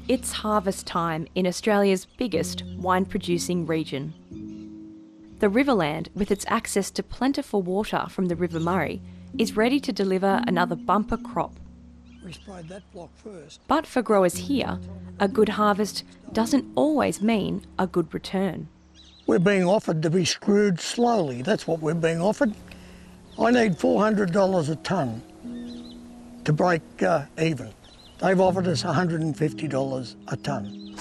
It's harvest time in Australia's biggest wine-producing region. The Riverland, with its access to plentiful water from the River Murray, is ready to deliver another bumper crop. We sprayed that block first. But for growers here, a good harvest doesn't always mean a good return. We're being offered to be screwed slowly. That's what we're being offered. I need $400 a tonne to break even. They've offered us $150 a tonne.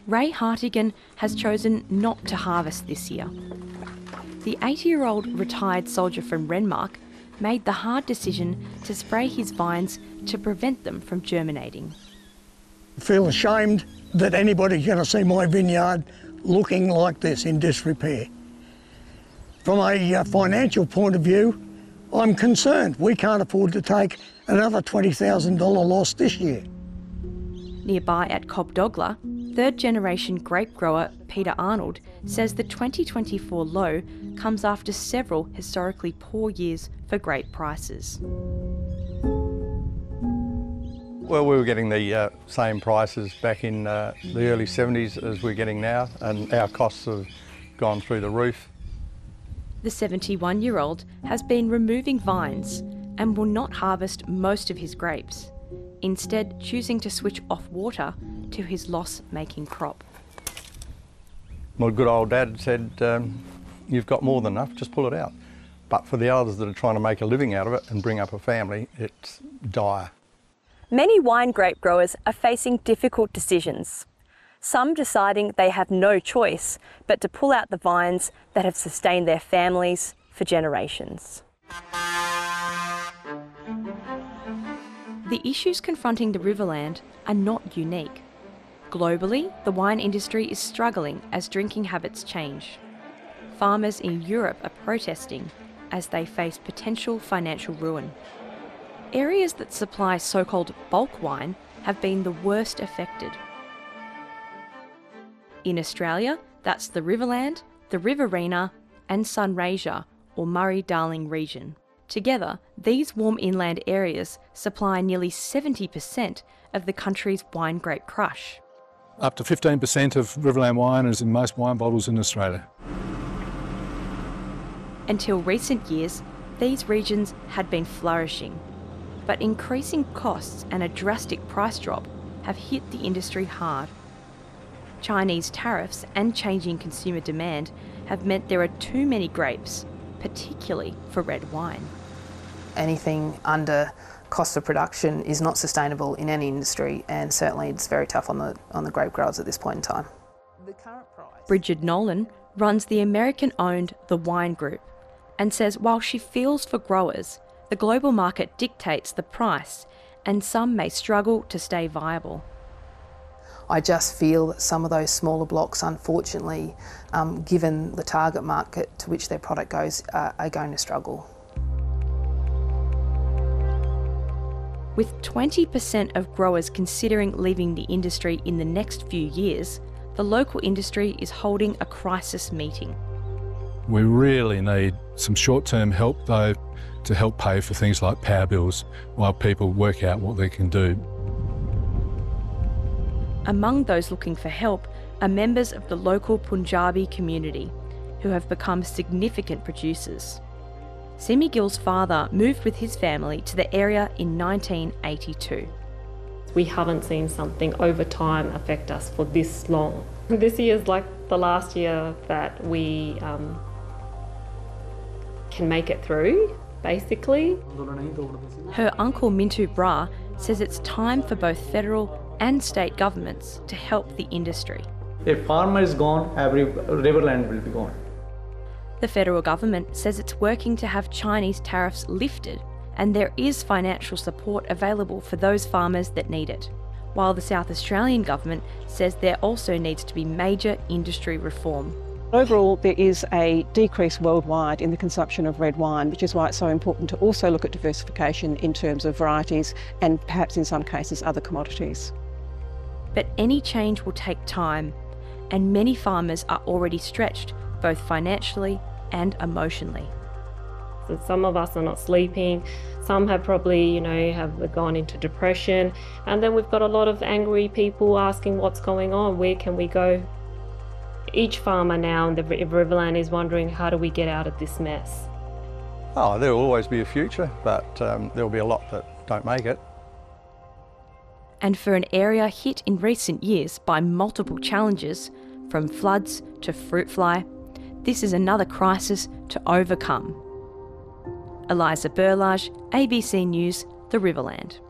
Ray Hartigan has chosen not to harvest this year. The 80-year-old retired soldier from Renmark made the hard decision to spray his vines to prevent them from germinating. I feel ashamed that anybody's going to see my vineyard looking like this, in disrepair. From a financial point of view, I'm concerned. We can't afford to take another $20,000 loss this year. Nearby at Cobdogla, third-generation grape grower Peter Arnold says the 2024 low comes after several historically poor years for grape prices. Well, we were getting the same prices back in the early 70s as we're getting now, and our costs have gone through the roof. The 71-year-old has been removing vines and will not harvest most of his grapes, instead choosing to switch off water to his loss-making crop. My good old dad said, you've got more than enough, just pull it out. But for the others that are trying to make a living out of it and bring up a family, it's dire. Many wine grape growers are facing difficult decisions. Some deciding they have no choice but to pull out the vines that have sustained their families for generations. The issues confronting the Riverland are not unique. Globally, the wine industry is struggling as drinking habits change. Farmers in Europe are protesting as they face potential financial ruin. Areas that supply so-called bulk wine have been the worst affected. In Australia, that's the Riverland, the Riverina and Sunraysia or Murray-Darling region. Together, these warm inland areas supply nearly 70% of the country's wine grape crush. Up to 15% of Riverland wine is in most wine bottles in Australia. Until recent years, these regions had been flourishing, but increasing costs and a drastic price drop have hit the industry hard. Chinese tariffs and changing consumer demand have meant there are too many grapes, particularly for red wine. Anything under cost of production is not sustainable in any industry, and certainly it's very tough on the grape growers at this point in time. The current price. Bridget Nolan runs the American-owned The Wine Group and says while she feels for growers, the global market dictates the price and some may struggle to stay viable. I just feel that some of those smaller blocks, unfortunately, given the target market to which their product goes, are going to struggle. With 20% of growers considering leaving the industry in the next few years, the local industry is holding a crisis meeting. We really need some short-term help, though, to help pay for things like power bills while people work out what they can do. Among those looking for help are members of the local Punjabi community, who have become significant producers. Simi Gill's father moved with his family to the area in 1982. We haven't seen something over time affect us for this long. This year is like the last year that we can make it through, basically. Her uncle Mintu Bra says it's time for both federal and state governments to help the industry. If farmer is gone, every riverland will be gone. The federal government says it's working to have Chinese tariffs lifted, and there is financial support available for those farmers that need it. While the South Australian government says there also needs to be major industry reform. Overall, there is a decrease worldwide in the consumption of red wine, which is why it's so important to also look at diversification in terms of varieties and perhaps in some cases other commodities. But any change will take time, and many farmers are already stretched, both financially and emotionally. So some of us are not sleeping. Some have probably, have gone into depression. And then we've got a lot of angry people asking what's going on, where can we go? Each farmer now in the Riverland is wondering, how do we get out of this mess? Oh, there will always be a future, but there'll be a lot that don't make it. And for an area hit in recent years by multiple challenges, from floods to fruit fly, this is another crisis to overcome. Eliza Burlage, ABC News, the Riverland.